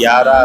11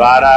12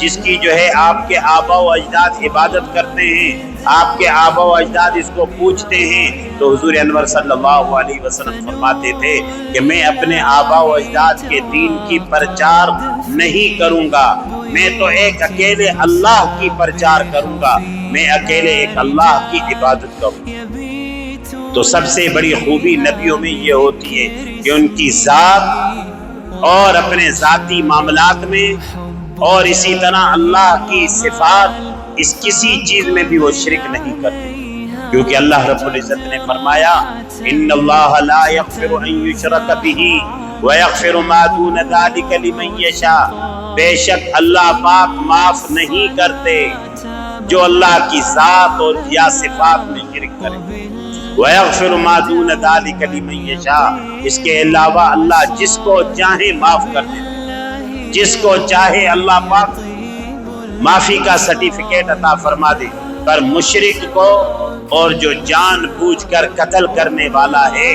جس کی جو ہے آپ کے آبا و اجداد عبادت کرتے ہیں، آپ کے آبا و اجداد اس کو پوچھتے ہیں، تو حضور انور صلی اللہ علیہ وسلم فرماتے تھے کہ میں اپنے آبا و اجداد کے دین کی پرچار نہیں کروں گا، میں تو ایک اکیلے اللہ کی پرچار کروں گا، میں اکیلے ایک اللہ کی عبادت کروں گا۔ تو سب سے بڑی خوبی نبیوں میں یہ ہوتی ہے کہ ان کی ذات اور اپنے ذاتی معاملات میں اور اسی طرح اللہ کی صفات، اس کسی چیز میں بھی وہ شرک نہیں کرتے، کیونکہ اللہ رب العزت نے فرمایا ان اللہ لا یغفر ان یشرک بہ ویغفر ما دون ذلک لمن یشاء، بے شک اللہ پاک معاف نہیں کرتے جو اللہ کی ذات اور یا صفات میں شرک کرے، وَيَغْفِرُ مَا دُونَ ذَلِكَ لِمَن يَشَاءُ، اس کے علاوہ اللہ جس کو چاہے معاف کر دیتے، جس کو چاہے اللہ پاک معافی کا سرٹیفکیٹ عطا فرما دے، پر مشرک کو اور جو جان بوجھ کر قتل کرنے والا ہے،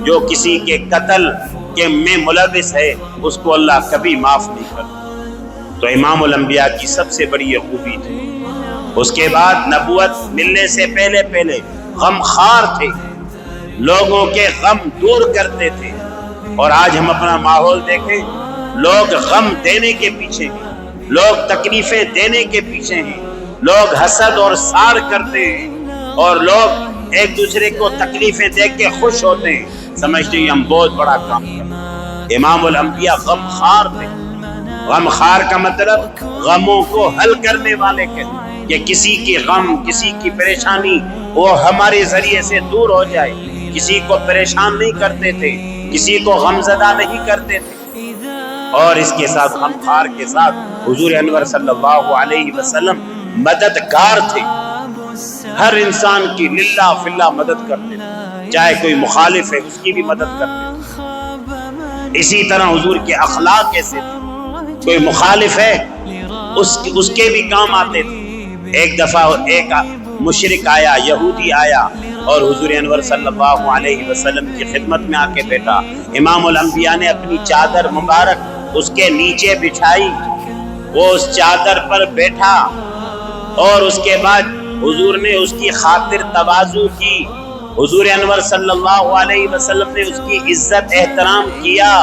جو کسی کے قتل کے میں ملوث ہے، اس کو اللہ کبھی معاف نہیں کرتا۔ تو امام الانبیاء کی سب سے بڑی یہ خوبی تھی۔ اس کے بعد نبوت ملنے سے پہلے غم خار تھے، لوگوں کے غم دور کرتے تھے، اور آج ہم اپنا ماحول دیکھیں، لوگ غم دینے کے پیچھے ہیں، لوگ تکلیفیں دینے کے پیچھے ہیں، لوگ حسد اور سار کرتے ہیں، اور لوگ ایک دوسرے کو تکلیفیں دیکھ کے خوش ہوتے ہیں، سمجھتے ہیں ہم بہت بڑا کام کریں۔ امام الانبیاء غم خار تھے۔ غم خار کا مطلب غموں کو حل کرنے والے کے، کہ کسی کی غم، کسی کی پریشانی وہ ہمارے ذریعے سے دور ہو جائے، کسی کو پریشان نہیں کرتے تھے، کسی کو غمزدہ نہیں کرتے تھے، اور اس کے ساتھ غم خار کے ساتھ حضور انور صلی اللہ علیہ وسلم مددگار تھے، ہر انسان کی للہ فی اللہ مدد کرتے تھے، چاہے کوئی مخالف ہے اس کی بھی مدد کرتے تھے۔ اسی طرح حضور کے اخلاق ایسے تھے، کوئی مخالف ہے اس کے بھی کام آتے تھے۔ ایک دفعہ ایک مشرک آیا، یہودی آیا، اور حضور انور صلی اللہ علیہ وسلم کی خدمت میں آ کے بیٹھا۔ امام الانبیاء نے اپنی چادر مبارک اس کے نیچے بچھائی، وہ اس چادر پر بیٹھا، اور اس کے بعد حضور نے اس کی خاطر تواضع کی، حضور انور صلی اللہ علیہ وسلم نے اس کی عزت احترام کیا۔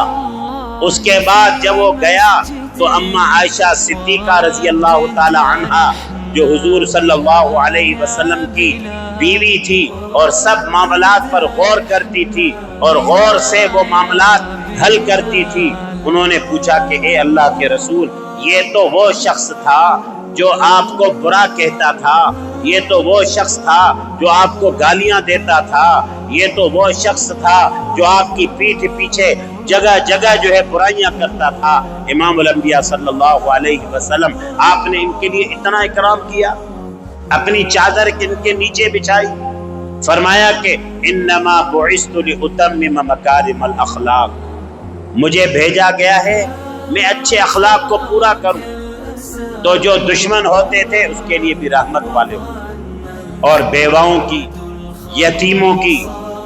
اس کے بعد جب وہ گیا تو اماں عائشہ صدیقہ رضی اللہ تعالی عنہا، جو حضور صلی اللہ علیہ وسلم کی بیوی تھی اور سب معاملات پر غور کرتی تھی اور غور سے وہ معاملات حل کرتی تھی، انہوں نے پوچھا کہ اے اللہ کے رسول، یہ تو وہ شخص تھا جو آپ کو برا کہتا تھا، یہ تو وہ شخص تھا جو آپ کو گالیاں دیتا تھا، یہ تو وہ شخص تھا جو آپ کی پیٹھ پیچھے جگہ جگہ جو ہے برائیاں کرتا تھا۔ امام الانبیاء صلی اللہ علیہ وسلم، آپ نے ان کے لیے اتنا اکرام کیا، اپنی چادر ان کے نیچے بچھائی، فرمایا کہ انما بعثت لاتمم مکارم الاخلاق، مجھے بھیجا گیا ہے میں اچھے اخلاق کو پورا کروں۔ تو جو دشمن ہوتے تھے اس کے لیے بھی رحمت والے ہوتے، اور بیواؤں کی، یتیموں کی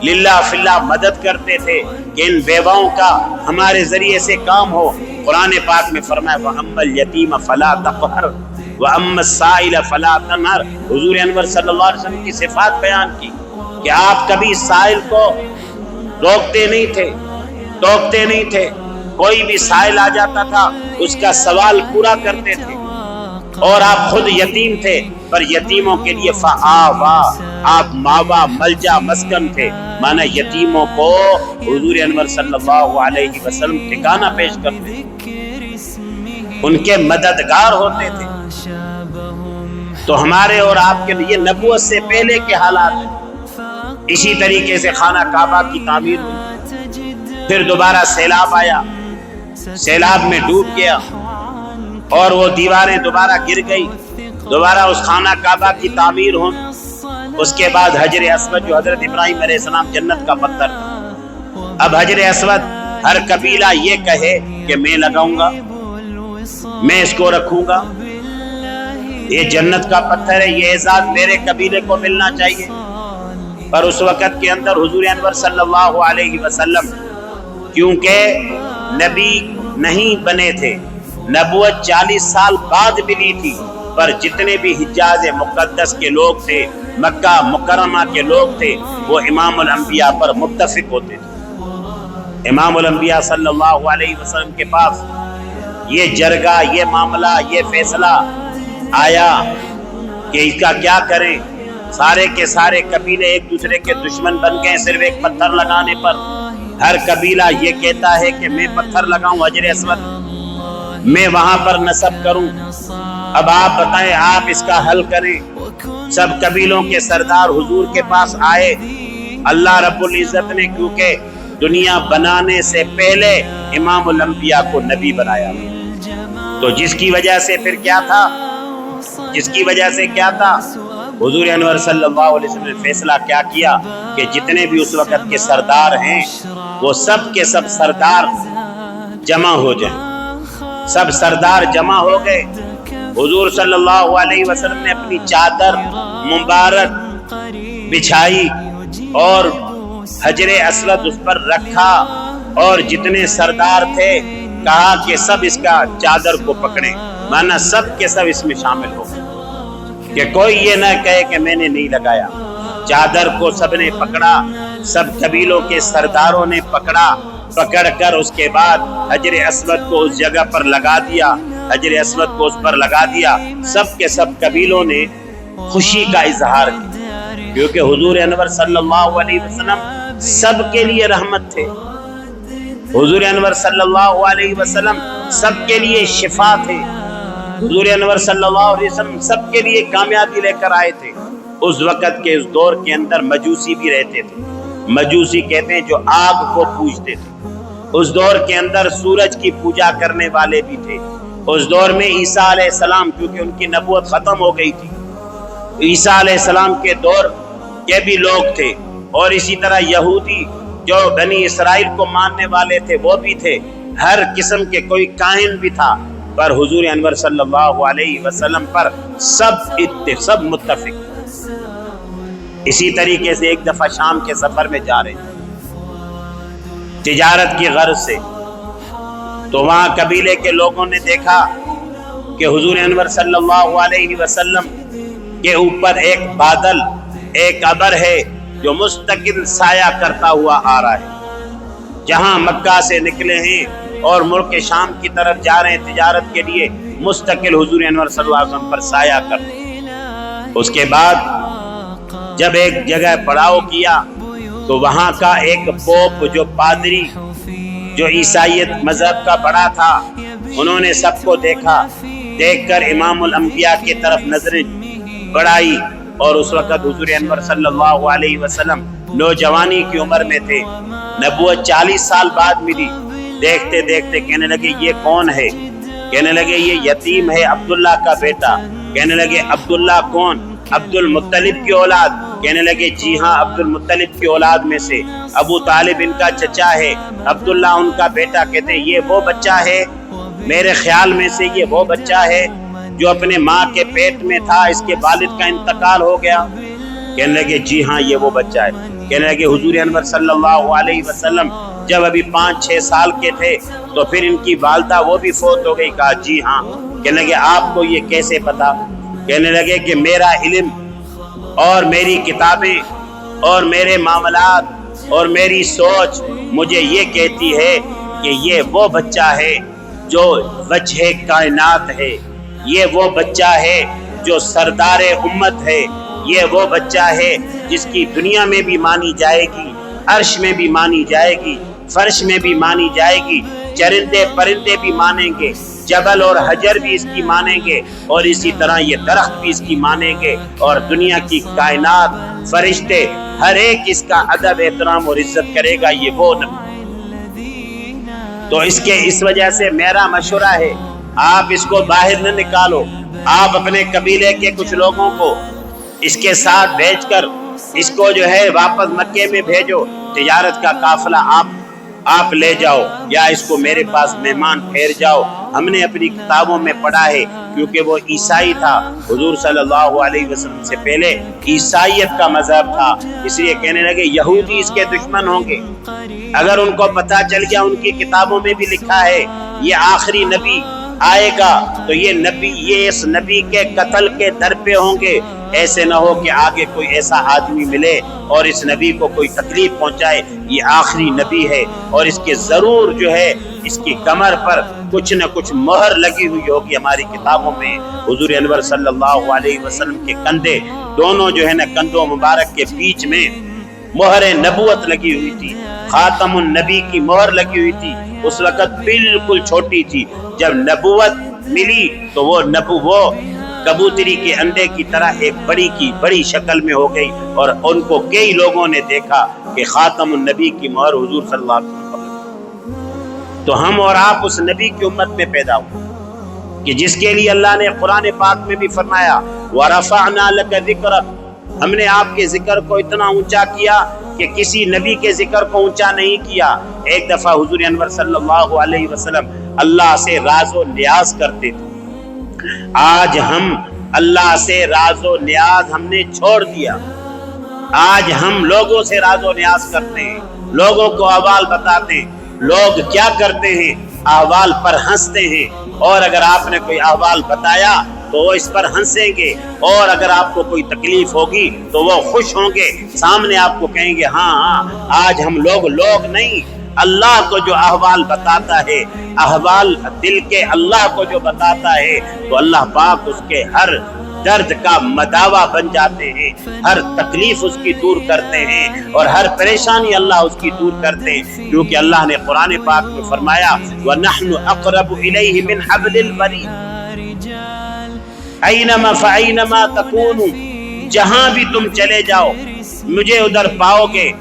للہ فی اللہ مدد کرتے تھے کہ ان بیواؤں کا ہمارے ذریعے سے کام ہو۔ قرآن پاک میں فرمایا وَأَمَّا الْيَتِيمَ فَلَا تَقْهَرْ وَأَمَّا السَّائِلَ فَلَا تَنْهَرْ۔ حضور انور صلی اللہ علیہ وسلم کی صفات بیان کی کہ آپ کبھی سائل کو روکتے نہیں تھے، ٹوکتے نہیں تھے، کوئی بھی سائل آ جاتا تھا اس کا سوال پورا کرتے تھے، اور آپ خود یتیم تھے پر یتیموں کے لیے فآوا، آپ ماوا ملجا مسکن تھے، مانا یتیموں کو حضور انور صلی اللہ علیہ وسلم ٹھکانہ پیش کرتے تھے، ان کے مددگار ہوتے تھے۔ تو ہمارے اور آپ کے لیے نبوت سے پہلے کے حالات ہیں۔ اسی طریقے سے خانہ کعبہ کی تعمیر ہوئی، پھر دوبارہ سیلاب آیا، سیلاب میں ڈوب گیا اور وہ دیواریں دوبارہ گر گئی، دوبارہ اس خانہ کعبہ کی تعمیر ہو۔ اس کے بعد حجر اسود، جو حضرت ابراہیم علیہ السلام جنت کا پتھر تھا، اب حجر اسود ہر قبیلہ یہ کہے کہ میں لگاؤں گا، میں اس کو رکھوں گا، یہ جنت کا پتھر ہے، یہ اعزاز میرے قبیلے کو ملنا چاہیے۔ پر اس وقت کے اندر حضور انور صلی اللہ علیہ وسلم کیونکہ نبی نہیں بنے تھے، نبوت 40 سال بعد ملی تھی، پر جتنے بھی حجاز مقدس کے لوگ تھے، مکہ مکرمہ کے لوگ تھے، وہ امام الانبیاء پر متفق ہوتے تھے۔ امام الانبیاء صلی اللہ علیہ وسلم کے پاس یہ جرگہ، یہ معاملہ، یہ فیصلہ آیا کہ اس کا کیا کریں۔ سارے کے سارے قبیلے ایک دوسرے کے دشمن بن گئے صرف ایک پتھر لگانے پر۔ ہر قبیلہ یہ کہتا ہے کہ میں پتھر لگاؤں حجر اسود، میں وہاں پر نصب کروں۔ اب آپ بتائیں، آپ اس کا حل کریں۔ سب قبیلوں کے سردار حضور کے پاس آئے۔ اللہ رب العزت نے کیونکہ دنیا بنانے سے پہلے امام الانبیاء کو نبی بنایا، تو جس کی وجہ سے پھر کیا تھا، حضور انور صلی اللہ علیہ وسلم نے فیصلہ کیا کیا کہ جتنے بھی اس وقت کے سردار ہیں وہ سب کے سب سردار جمع ہو جائیں۔ سب سردار جمع ہو گئے۔ حضور صلی اللہ علیہ وسلم نے اپنی چادر مبارک بچھائی اور حجر اسود اس پر رکھا، اور جتنے سردار تھے کہا کہ سب اس کا چادر کو پکڑیں، مانا سب کے سب اس میں شامل ہو گئے کہ کوئی یہ نہ کہے کہ میں نے نہیں لگایا۔ چادر کو سب نے پکڑا، سب قبیلوں کے سرداروں نے پکڑ کر اس کے بعد حجر اسود کو اس جگہ پر لگا دیا، حجر اسود کو اس پر لگا دیا۔ سب کے سب قبیلوں نے خوشی کا اظہار کیا، کیونکہ حضور انور صلی اللہ علیہ وسلم سب کے لیے رحمت تھے۔ حضور انور صلی اللہ علیہ وسلم سب کے لیے شفا تھے۔ حضور انور صلی اللہ علیہ وسلم سب کے لیے کامیابی لے کر آئے تھے۔ اس وقت کے اس دور کے اندر مجوسی بھی رہتے تھے۔ مجوسی کہتے ہیں جو آگ کو پوجتے تھے۔ اس دور کے اندر سورج کی پوجا کرنے والے بھی تھے۔ اس دور میں عیسیٰ علیہ السلام، کیونکہ ان کی نبوت ختم ہو گئی تھی، عیسیٰ علیہ السلام کے دور کے بھی لوگ تھے، اور اسی طرح یہودی جو بنی اسرائیل کو ماننے والے تھے وہ بھی تھے۔ ہر قسم کے کوئی کاہن بھی تھا، پر حضور انور صلی اللہ علیہ وسلم پر سب متفق۔ اسی طریقے سے ایک دفعہ شام کے سفر میں جا رہے تھے تجارت کی غرض سے، تو وہاں قبیلے کے لوگوں نے دیکھا کہ حضور انور صلی اللہ علیہ وسلم کے اوپر ایک بادل، ایک ابر ہے جو مستقل سایہ کرتا ہوا آ رہا ہے۔ جہاں مکہ سے نکلے ہیں اور ملک شام کی طرف جا رہے ہیں تجارت کے لیے، مستقل حضور انور صلی اللہ علیہ وسلم پر سایہ کرتے۔ اس کے بعد جب ایک جگہ پڑاؤ کیا تو وہاں کا ایک پوپ، جو پادری، جو عیسائیت مذہب کا بڑا تھا، انہوں نے سب کو دیکھا۔ دیکھ کر امام الانبیاء کی طرف نظریں بڑھائی، اور اس وقت حضور انور صلی اللہ علیہ وسلم نوجوانی کی عمر میں تھے۔ نبوت 40 سال بعد ملی۔ دیکھتے دیکھتے کہنے لگے یہ کون ہے؟ کہنے لگے یہ یتیم ہے، عبداللہ کا بیٹا۔ کہنے لگے عبداللہ کون؟ عبد المطلب کی اولاد۔ کہنے لگے جی ہاں، عبد المطلب کی اولاد میں سے ابو طالب ان کا چچا ہے، عبداللہ ان کا بیٹا۔ کہتے ہیں یہ وہ بچہ ہے، میرے خیال میں سے یہ وہ بچہ ہے جو اپنے ماں کے پیٹ میں تھا، اس کے والد کا انتقال ہو گیا۔ کہنے لگے جی ہاں یہ وہ بچہ ہے۔ کہنے لگے حضور انور صلی اللہ علیہ وسلم جب ابھی 5-6 سال کے تھے تو پھر ان کی والدہ وہ بھی فوت ہو گئی۔ کہا جی ہاں۔ کہنے لگے آپ کو یہ کیسے پتا؟ کہنے لگے کہ میرا علم اور میری کتابیں اور میرے معاملات اور میری سوچ مجھے یہ کہتی ہے کہ یہ وہ بچہ ہے جو وجہ کائنات ہے، یہ وہ بچہ ہے جو سردار امت ہے، یہ وہ بچہ ہے جس کی دنیا میں بھی مانی جائے گی، عرش میں بھی مانی جائے گی، فرش میں بھی مانی جائے گی، چرندے پرندے بھی مانیں گے، جبل اور حجر بھی اس کی مانیں گے، اور اسی طرح یہ درخت بھی اس کی مانیں گے، اور دنیا کی کائنات، فرشتے، ہر ایک اس کا ادب احترام اور عزت کرے گا۔ یہ وہ نبی۔ تو اس وجہ سے میرا مشورہ ہے آپ اس کو باہر نہ نکالو، آپ اپنے قبیلے کے کچھ لوگوں کو اس کے ساتھ بھیج کر اس کو جو ہے واپس مکے میں بھیجو، تجارت کا قافلہ آپ لے جاؤ، یا اس کو میرے پاس مہمان پھیر جاؤ۔ ہم نے اپنی کتابوں میں پڑھا ہے، کیونکہ وہ عیسائی تھا، حضور صلی اللہ علیہ وسلم سے پہلے عیسائیت کا مذہب تھا، اس لیے کہنے لگے یہودی اس کے دشمن ہوں گے۔ اگر ان کو پتہ چل گیا، ان کی کتابوں میں بھی لکھا ہے یہ آخری نبی آئے گا تو یہ اس نبی کے قتل کے در پہ ہوں گے۔ ایسے نہ ہو کہ آگے کوئی ایسا آدمی ملے اور اس نبی کو کوئی تکلیف پہنچائے۔ یہ آخری نبی ہے اور اس کے ضرور جو ہے اس کی کمر پر کچھ نہ کچھ مہر لگی ہوئی ہوگی۔ ہماری کتابوں میں حضور انور صلی اللہ علیہ وسلم کے کندھے دونوں جو ہے نا کندھوں مبارک کے بیچ میں مہر نبوت لگی ہوئی تھی، خاتم النبی کی مہر لگی ہوئی تھی۔ اس وقت بالکل چھوٹی تھی، جب نبوت ملی تو وہ کبوتری کے انڈے کی طرح ایک بڑی شکل میں ہو گئی، اور ان کو کئی لوگوں نے دیکھا کہ خاتم النبی کی مہر حضور صلی اللہ علیہ وسلم۔ تو ہم اور آپ اس نبی کی امت میں پیدا ہوئے کہ جس کے لیے اللہ نے قرآن پاک میں بھی فرمایا وَرَفَعْنَا لَكَ ذِكْرَكَ، ہم نے آپ کے ذکر کو اتنا اونچا کیا کہ کسی نبی کے ذکر کو اونچا نہیں کیا۔ ایک دفعہ حضور انور صلی اللہ علیہ وسلم اللہ سے راز و نیاز کرتے تھے۔ آج ہم اللہ سے راز و نیاز ہم نے چھوڑ دیا۔ آج ہم لوگوں سے راز و نیاز کرتے ہیں، لوگوں کو احوال بتاتے ہیں۔ لوگ کیا کرتے ہیں؟ احوال پر ہنستے ہیں، اور اگر آپ نے کوئی احوال بتایا تو وہ اس پر ہنسیں گے، اور اگر آپ کو کوئی تکلیف ہوگی تو وہ خوش ہوں گے، سامنے آپ کو کہیں گے ہاں آج ہم لوگ نہیں، اللہ کو جو احوال بتاتا ہے، احوال دل کے اللہ کو جو بتاتا ہے، تو اللہ پاک اس کے ہر درد کا مداوا بن جاتے ہیں، ہر تکلیف اس کی دور کرتے ہیں، اور ہر پریشانی اللہ اس کی دور کرتے ہیں، کیونکہ اللہ نے قرآن پاک میں فرمایا وَنَحْنُ أَقْرَبُ إِلَيْهِ مِنْ حَبْلِ الْوَرِيدِ، اَيْنَمَا فَأَيْنَمَا تَكُونُوا، جہاں بھی تم چلے جاؤ مجھے ادھر پاؤ گے،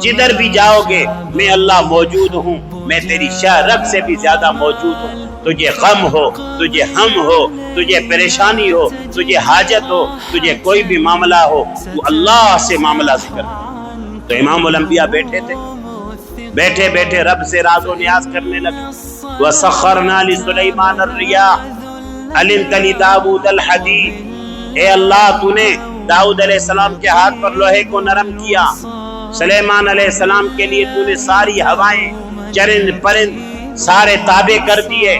جدھر بھی جاؤ گے میں اللہ موجود ہوں، میں تیری شاہ رگ سے بھی زیادہ موجود ہوں۔ تجھے غم ہو، تجھے ہم ہو، تجھے پریشانی ہو، تجھے حاجت ہو، تجھے کوئی بھی معاملہ ہو، تو اللہ سے معاملہ ذکر۔ تو امام الانبیاء بیٹھے تھے، بیٹھے بیٹھے رب سے راز و نیاز کرنے لگے۔ وَسَخَّرْنَا لِسُلَيْمَانَ الرِّيَاحَ أَلِنْتَ لِدَاوُودَ الْحَدِيدَ، اے اللہ تو نے داؤد علیہ السلام کے ہاتھ پر لوہے کو نرم کیا، سلیمان علیہ السلام کے لیے تو نے ساری ہوائیں، چرند پرند سارے تابع کر دیے،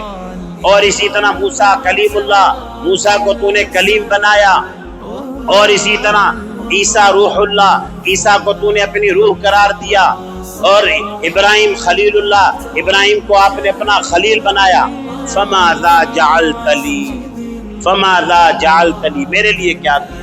اور اسی طرح موسیٰ کلیم اللہ، موسیٰ کو تو نے کلیم بنایا، اور اسی طرح عیسیٰ روح اللہ، عیسیٰ کو تو نے اپنی روح قرار دیا، اور ابراہیم خلیل اللہ، ابراہیم کو آپ نے اپنا خلیل بنایا۔ فَمَاذَا جَعَلْتَ لِي، فَمَاذَا جَعَلْتَ لِي، میرے لیے کیا کیا؟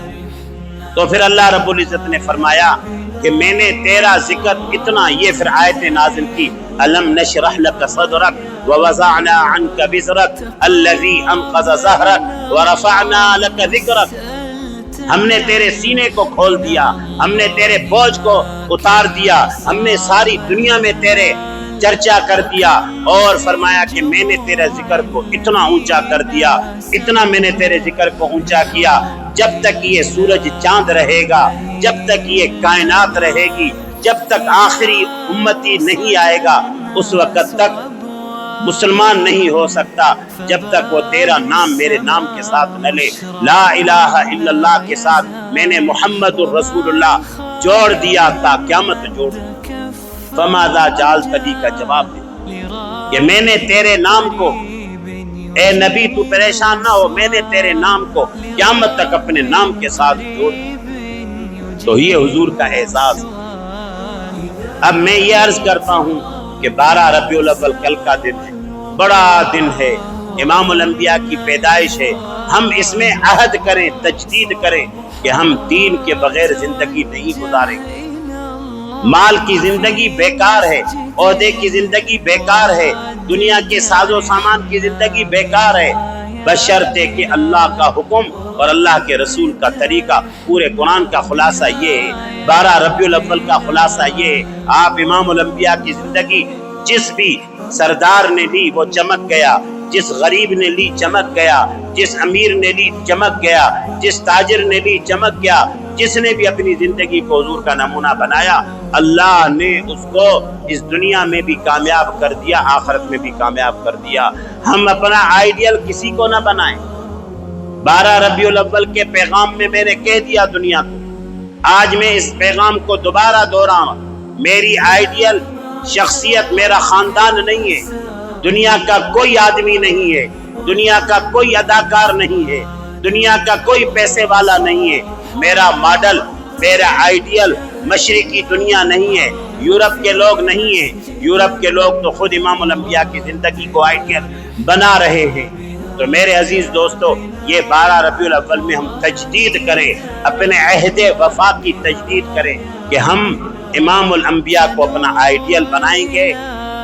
تو پھر اللہ رب العزت نے فرمایا کہ میں نے تیرا ذکر اتنا، یہ پھر آیت نازل کی أَلَمْ نَشْرَحْ لَكَ صَدْرَكَ وَوَضَعْنَا عَنْكَ وِزْرَكَ الَّذِي أَنْقَضَ ظَهْرَكَ وَرَفَعْنَا لَكَ ذِكْرَكَ، ہم نے تیرے سینے کو کھول دیا، ہم نے تیرے بوجھ کو اتار دیا، ہم نے ساری دنیا میں تیرے چرچا کر دیا، اور فرمایا کہ میں نے تیرے ذکر کو اتنا اونچا کر دیا، اتنا میں نے تیرے ذکر کو اونچا کیا، جب تک یہ سورج چاند رہے گا، جب تک یہ کائنات رہے گی، جب تک آخری امتی نہیں آئے گا، اس وقت تک مسلمان نہیں ہو سکتا جب تک وہ تیرا نام میرے نام کے ساتھ نہ لے، لا الہ الا اللہ کے ساتھ میں نے محمد الرسول اللہ جوڑ دیا تا قیامت جوڑ۔ فماذا جعلت لي کا جواب دے کہ میں نے تیرے نام کو، اے نبی تو پریشان نہ ہو، میں نے تیرے نام کو قیامت تک اپنے نام کے ساتھ جوڑ دیا۔ تو یہ حضور کا اعزاز۔ اب میں یہ عرض کرتا ہوں کہ 12 ربیع الاول کل کا دن ہے، بڑا دن ہے، امام الانبیاء کی پیدائش ہے۔ ہم اس میں عہد کریں، تجدید کریں کہ ہم دین کے بغیر زندگی نہیں گزاریں گے۔ مال کی زندگی بیکار ہے، عہدے کی زندگی بیکار ہے، دنیا کے ساز و سامان کی زندگی بیکار ہے، بشرطے کہ اللہ کا حکم اور اللہ کے رسول کا طریقہ۔ پورے قرآن کا خلاصہ یہ ہے، 12 ربیع الاول کا خلاصہ یہ ہے۔ آپ امام الانبیاء کی زندگی جس بھی سردار نے لی وہ چمک گیا، جس غریب نے لی چمک گیا، جس امیر نے لی چمک گیا، جس تاجر نے لی چمک گیا، جس نے بھی اپنی زندگی کو حضور کا نمونہ بنایا، اللہ نے اس کو اس دنیا میں بھی کامیاب کر دیا، آخرت میں بھی کامیاب کر دیا۔ ہم اپنا آئیڈیل کسی کو نہ بنائیں۔ 12 ربیع الاول کے پیغام میں میں نے کہہ دیا دنیا کو، آج میں اس پیغام کو دوبارہ دہراؤں، میری آئیڈیل شخصیت میرا خاندان نہیں ہے، دنیا کا کوئی آدمی نہیں ہے، دنیا کا کوئی اداکار نہیں ہے، دنیا کا کوئی پیسے والا نہیں ہے۔ میرا ماڈل، میرا آئیڈیل مشرقی دنیا نہیں ہے، یورپ کے لوگ نہیں ہیں۔ یورپ کے لوگ تو خود امام الانبیاء کی زندگی کو آئیڈیل بنا رہے ہیں۔ تو میرے عزیز دوستو، یہ 12 ربیع الاول میں ہم تجدید کریں، اپنے عہد وفا کی تجدید کریں کہ ہم امام الانبیاء کو اپنا آئیڈیل بنائیں گے،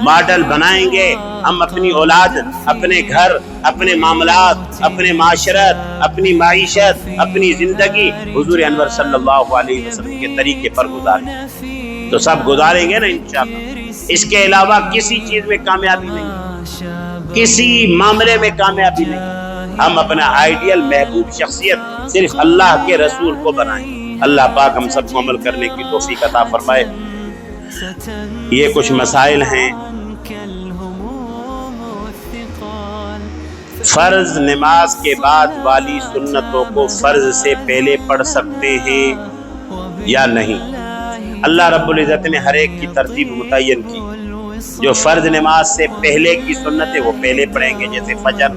ماڈل بنائیں گے۔ ہم اپنی اولاد، اپنے گھر، اپنے معاملات، اپنے معاشرت، اپنی معیشت، اپنی زندگی حضور انور صلی اللہ علیہ وسلم کے طریقے پر گزاریں تو سب گزاریں گے نا انشاءاللہ۔ اس کے علاوہ کسی چیز میں کامیابی نہیں، کسی معاملے میں کامیابی نہیں۔ ہم اپنا آئیڈیل محبوب شخصیت صرف اللہ کے رسول کو بنائیں۔ اللہ پاک ہم سب کو عمل کرنے کی توفیق عطا فرمائے۔ یہ کچھ مسائل ہیں۔ فرض نماز کے بعد والی سنتوں کو فرض سے پہلے پڑھ سکتے ہیں یا نہیں؟ اللہ رب العزت نے ہر ایک کی ترتیب متعین کی۔ جو فرض نماز سے پہلے کی سنت ہے وہ پہلے پڑھیں گے، جیسے فجر،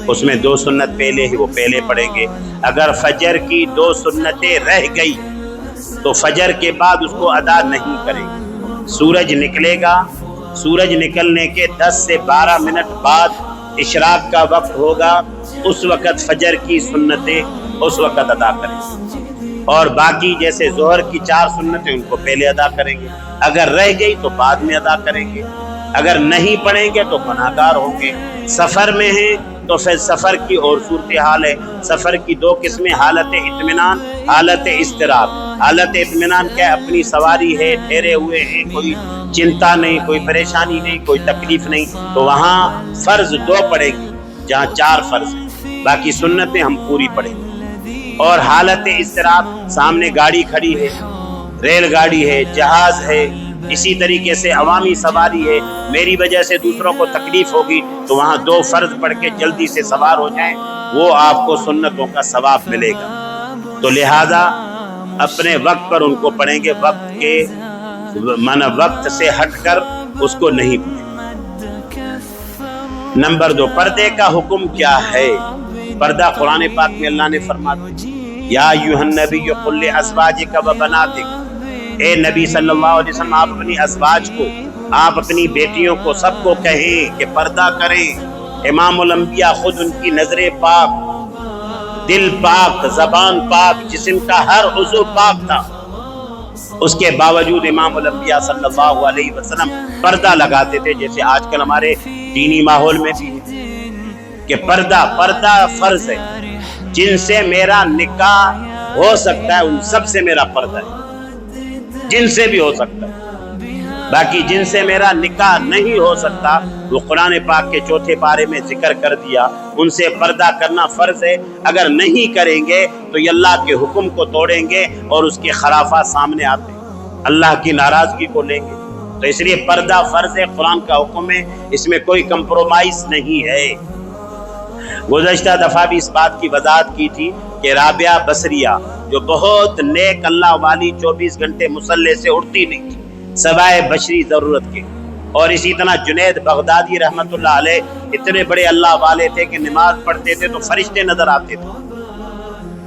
اس میں 2 سنت پہلے ہے وہ پہلے پڑھیں گے۔ اگر فجر کی 2 سنتیں رہ گئی تو فجر کے بعد اس کو ادا نہیں کریں گے۔ سورج نکلے گا، سورج نکلنے کے 10 سے 12 منٹ بعد اشراق کا وقت ہوگا، اس وقت فجر کی سنتیں اس وقت ادا کریں گے، اور باقی جیسے ظہر کی 4 سنتیں ان کو پہلے ادا کریں گے۔ اگر رہ گئی تو بعد میں ادا کریں گے۔ اگر نہیں پڑھیں گے تو گناہگار ہوں گے۔ سفر میں ہیں تو پھر سفر کی اور صورتحال ہے۔ سفر کی 2 قسمیں، حالت اطمینان، حالت اضطراب۔ حالت اطمینان کیا؟ اپنی سواری ہے، ٹھہرے ہوئے ہیں، کوئی چنتا نہیں، کوئی پریشانی نہیں، کوئی تکلیف نہیں، تو وہاں فرض 2 پڑھیں گے جہاں 4 فرض ہیں، باقی سنتیں ہم پوری پڑھیں گے۔ اور حالت اضطراب، سامنے گاڑی کھڑی ہے، ریل گاڑی ہے، جہاز ہے، اسی طریقے سے عوامی سواری ہے، میری وجہ سے دوسروں کو تکلیف ہوگی تو وہاں 2 فرض پڑھ کے جلدی سے سوار ہو جائیں، وہ آپ کو سنتوں کا ثواب ملے گا۔ تو لہذا اپنے وقت پر ان کو پڑھیں گے، وقت کے وقت سے ہٹ کر اس کو نہیں پڑھیں۔ نمبر 2، پردے کا حکم کیا ہے؟ پردہ قرآن پاک میں اللہ نے فرمایا، یا ایھا النبی قل لازواجک و بناتک، اے نبی صلی اللہ علیہ وسلم آپ اپنی ازواج کو، آپ اپنی بیٹیوں کو، سب کو کہیں کہ پردہ کریں۔ امام الانبیاء خود، ان کی نظر پاک، دل پاک، زبان پاک، جسم کا ہر عضو پاک تھا، اس کے باوجود امام الانبیاء صلی اللہ علیہ وسلم پردہ لگاتے تھے، جیسے آج کل ہمارے دینی ماحول میں بھی کہ پردہ فرض ہے۔ جن سے میرا نکاح ہو سکتا ہے ان سب سے میرا پردہ ہے، جن سے بھی ہو سکتا ہے۔ باقی جن سے میرا نکاح نہیں ہو سکتا وہ قرآن پاک کے 4 پارے میں ذکر کر دیا، ان سے پردہ کرنا فرض ہے۔ اگر نہیں کریں گے تو یہ اللہ کے حکم کو توڑیں گے اور اس کے خرافات سامنے آتے ہیں، اللہ کی ناراضگی کو لیں گے۔ تو اس لیے پردہ فرض ہے، قرآن کا حکم ہے، اس میں کوئی کمپرومائز نہیں ہے۔ گزشتہ دفعہ بھی اس بات کی وضاحت کی تھی کہ رابعہ بصریہ جو بہت نیک اللہ والی 24 گھنٹے مصلے سے اٹھتی نہیں تھی سوائے بشری ضرورت کے، اور اسی طرح جنید بغدادی رحمت اللہ علیہ اتنے بڑے اللہ والے تھے کہ نماز پڑھتے تھے تو فرشتے نظر آتے تھے،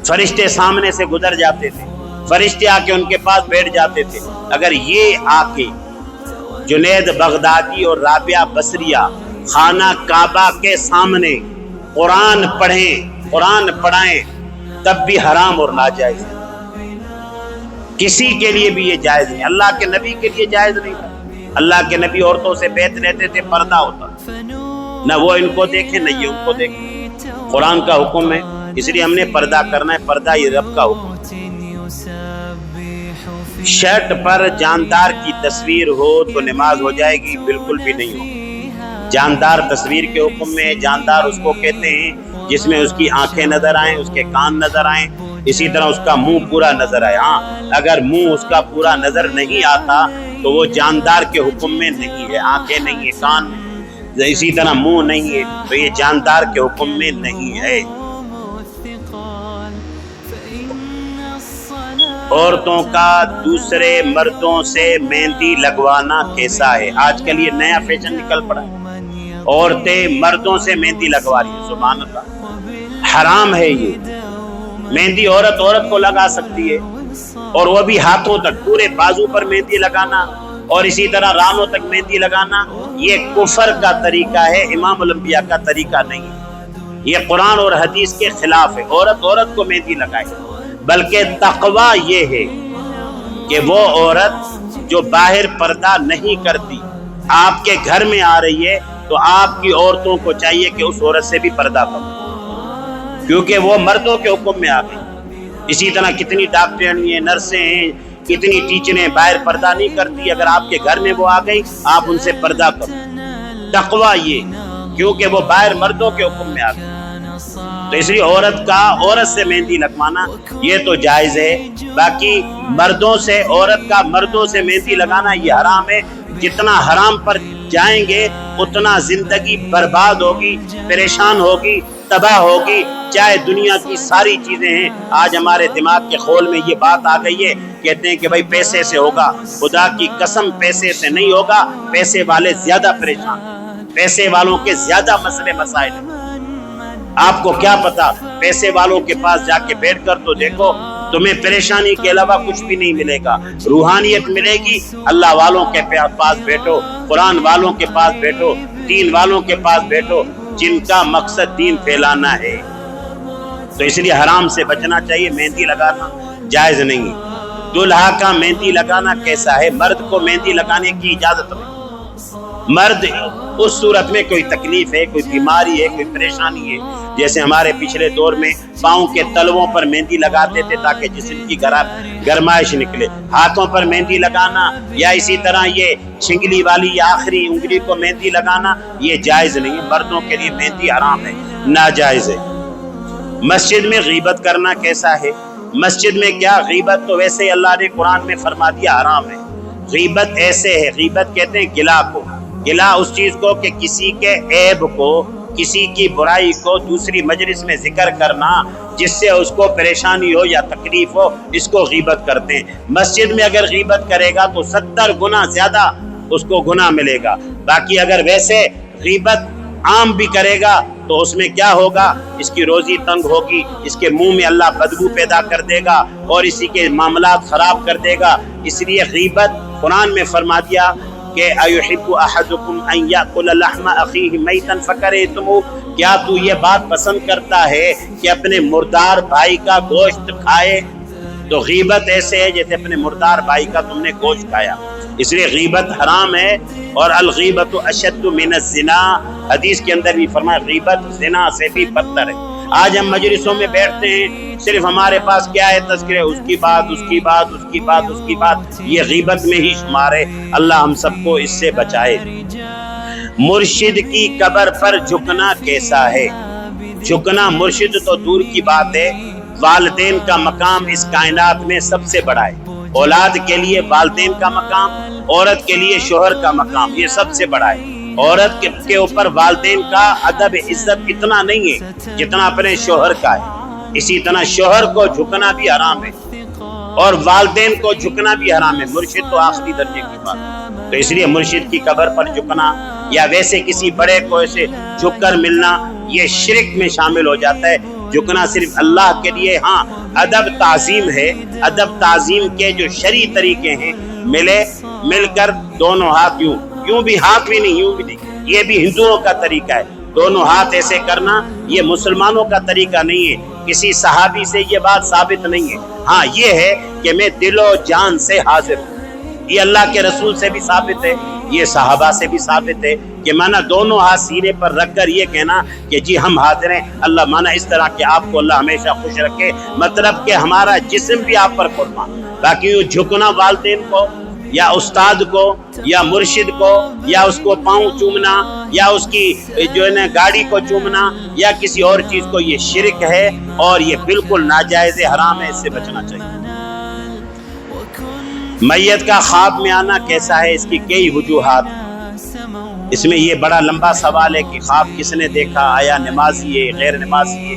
فرشتے سامنے سے گزر جاتے تھے، فرشتے آ کے ان کے پاس بیٹھ جاتے تھے۔ اگر یہ آ کے جنید بغدادی اور رابعہ بصریہ خانہ کعبہ کے سامنے قرآن پڑھیں، قرآن پڑھائیں، تب بھی حرام اور ناجائز ہے۔ کسی کے لیے بھی یہ جائز نہیں، اللہ کے نبی کے لیے جائز نہیں تھا۔ اللہ کے نبی عورتوں سے بیت لیتے تھے، پردہ ہوتا، نہ وہ ان کو دیکھیں نہ یہ ان کو دیکھیں۔ قرآن کا حکم ہے، اس لیے ہم نے پردہ کرنا ہے، پردہ یہ رب کا حکم ہے۔ شرٹ پر جاندار کی تصویر ہو تو نماز ہو جائے گی؟ بالکل بھی نہیں ہوگی۔ جاندار تصویر کے حکم میں، جاندار اس کو کہتے ہیں جس میں اس کی آنکھیں نظر آئیں، اس کے کان نظر آئیں، اسی طرح اس کا منہ پورا نظر آئے۔ ہاں اگر منہ اس کا پورا نظر نہیں آتا تو وہ جاندار کے حکم میں نہیں ہے، آنکھیں نہیں ہے، کان اسی طرح منہ نہیں ہے تو یہ جاندار کے حکم میں نہیں ہے۔ عورتوں کا دوسرے مردوں سے مہندی لگوانا کیسا ہے؟ آج کل یہ نیا فیشن نکل پڑا ہے، عورتیں مردوں سے مہندی لگوا رہی ہیں، سبحان اللہ، حرام ہے یہ۔ مہندی عورت کو لگا سکتی ہے، اور وہ بھی ہاتھوں تک، پورے بازو پر مہندی لگانا اور اسی طرح رانوں تک مہندی لگانا، یہ کفر کا طریقہ ہے، امام الانبیاء کا طریقہ نہیں ہے، یہ قرآن اور حدیث کے خلاف ہے۔ عورت کو مہندی لگائے، بلکہ تقوی یہ ہے کہ وہ عورت جو باہر پردہ نہیں کرتی آپ کے گھر میں آ رہی ہے تو آپ کی عورتوں کو چاہیے کہ اس عورت سے بھی پردہ کرو، کیونکہ وہ مردوں کے حکم میں آ گئی۔ اسی طرح کتنی ڈاکٹریں ہیں، نرسیں ہیں، کتنی ٹیچریں باہر پردہ نہیں کرتی، اگر آپ کے گھر میں وہ آ گئی آپ ان سے پردہ کرو۔ تقوی یہ، کیونکہ وہ باہر مردوں کے حکم میں آ گئی، تو اس لیے عورت سے مہندی لگوانا یہ تو جائز ہے۔ باقی مردوں سے، عورت کا مردوں سے مہندی لگانا یہ حرام ہے۔ جتنا حرام پر جائیں گے اتنا زندگی برباد ہوگی، پریشان ہوگی، تباہ ہوگی، چاہے دنیا کی ساری چیزیں ہیں۔ آج ہمارے دماغ کے خول میں یہ بات آ گئی ہے، کہتے ہیں کہ بھائی پیسے سے ہوگا، خدا کی قسم پیسے سے نہیں ہوگا، پیسے والے زیادہ پریشان، پیسے والوں کے زیادہ مسئلے مسائل ہیں۔ آپ کو کیا پتا، پیسے والوں کے پاس جا کے بیٹھ کر تو دیکھو، تمہیں پریشانی کے علاوہ کچھ بھی نہیں ملے گا، روحانیت ملے گی۔ اللہ والوں کے پاس بیٹھو، قرآن والوں کے پاس بیٹھو، دین والوں کے پاس بیٹھو، جن کا مقصد دین پھیلانا ہے۔ تو اس لیے حرام سے بچنا چاہیے، مہندی لگانا جائز نہیں۔ دلہا کا مہندی لگانا کیسا ہے؟ مرد کو مہندی لگانے کی اجازت نہیں۔ مرد اس صورت میں کوئی تکلیف ہے، کوئی بیماری ہے، کوئی پریشانی ہے، جیسے ہمارے پچھلے دور میں پاؤں کے تلووں پر مہندی لگاتے تھے تاکہ جسم کی گرمائش نکلے، ہاتھوں پر مہندی لگانا یا اسی طرح یہ چھنگلی والی یا آخری انگلی کو مہندی لگانا یہ جائز نہیں ہے۔ مردوں کے لیے مہندی حرام ہے، ناجائز ہے۔ مسجد میں غیبت کرنا کیسا ہے؟ مسجد میں کیا غیبت تو ویسے ہی اللہ نے قرآن میں فرما دیا حرام ہے۔ غیبت ایسے ہے، غیبت کہتے ہیں گلا کو، گلا اس چیز کو کہ کسی کے عیب کو، کسی کی برائی کو دوسری مجلس میں ذکر کرنا جس سے اس کو پریشانی ہو یا تکلیف ہو، اس کو غیبت کرتے ہیں۔ مسجد میں اگر غیبت کرے گا تو 70 گنا زیادہ اس کو گناہ ملے گا۔ باقی اگر ویسے غیبت عام بھی کرے گا تو اس میں کیا ہوگا؟ اس کی روزی تنگ ہوگی، اس کے منہ میں اللہ بدبو پیدا کر دے گا اور اسی کے معاملات خراب کر دے گا۔ اس لیے غیبت قرآن میں فرما دیا کہ اَيُحِبُّ أَحَدُكُمْ أَن يَأْكُلَ لَحْمَ أَخِيهِ مَيْتًا فَكَرِهْتُمُوهُ، کیا تو یہ بات پسند کرتا ہے کہ اپنے مردار بھائی کا گوشت کھائے؟ تو غیبت ایسے ہے جیسے اپنے مردار بھائی کا تم نے گوشت کھایا، اس لیے غیبت حرام ہے۔ اور الغیبت اشد من الزنا، حدیث کے اندر بھی فرمایا غیبت زنا سے بھی بدتر ہے۔ آج ہم مجلسوں میں بیٹھتے ہیں، صرف ہمارے پاس کیا ہے؟ تذکرے، اس کی بات، اس کی بات، اس کی بات، اس کی بات، یہ غیبت میں ہی شمار ہے۔ اللہ ہم سب کو اس سے بچائے۔ مرشد کی قبر پر جھکنا کیسا ہے؟ جھکنا، مرشد تو دور کی بات ہے، والدین کا مقام اس کائنات میں سب سے بڑا ہے۔ اولاد کے لیے والدین کا مقام، عورت کے لیے شوہر کا مقام، یہ سب سے بڑا ہے۔ عورت کے اوپر والدین کا ادب عزت اتنا نہیں ہے جتنا اپنے شوہر کا ہے۔ اسی طرح شوہر کو جھکنا بھی حرام ہے اور والدین کو جھکنا بھی حرام ہے۔ مرشد تو آخری درجے کی بات ہے، تو اس لیے مرشد کی قبر پر جھکنا یا ویسے کسی بڑے کو ایسے جھک کر ملنا یہ شرک میں شامل ہو جاتا ہے۔ جھکنا صرف اللہ کے لیے، ہاں ادب تعظیم ہے، ادب تعظیم کے جو شرعی طریقے ہیں، مل کر دونوں ہاتھ یوں بھی ہاتھ بھی نہیں، یوں بھی نہیں، یہ بھی ہندوؤں کا طریقہ ہے، دونوں ہاتھ ایسے کرنا یہ مسلمانوں کا طریقہ نہیں ہے۔ کسی صحابی سے یہ بات ثابت نہیں ہے، ہاں یہ ہے کہ میں دل و جان سے حاضر ہوں، یہ اللہ کے رسول سے بھی ثابت ہے، یہ صحابہ سے بھی ثابت ہے کہ مانا دونوں ہاتھ سینے پر رکھ کر یہ کہنا کہ جی ہم حاضر ہیں، اللہ مانا اس طرح کہ آپ کو اللہ ہمیشہ خوش رکھے، مطلب کہ ہمارا جسم بھی آپ پر قربان۔ باقی یہ جھکنا والدین کو یا استاد کو یا مرشد کو یا اس کو پاؤں چومنا یا اس کی جو ہے نا گاڑی کو چومنا یا کسی اور چیز کو، یہ شرک ہے اور یہ بالکل ناجائز حرام ہے، اس سے بچنا چاہیے۔ میت کا خواب میں آنا کیسا ہے؟ اس کی کئی وجوہات، اس میں یہ بڑا لمبا سوال ہے کہ خواب کس نے دیکھا، آیا نمازی ہے غیر نمازی ہے،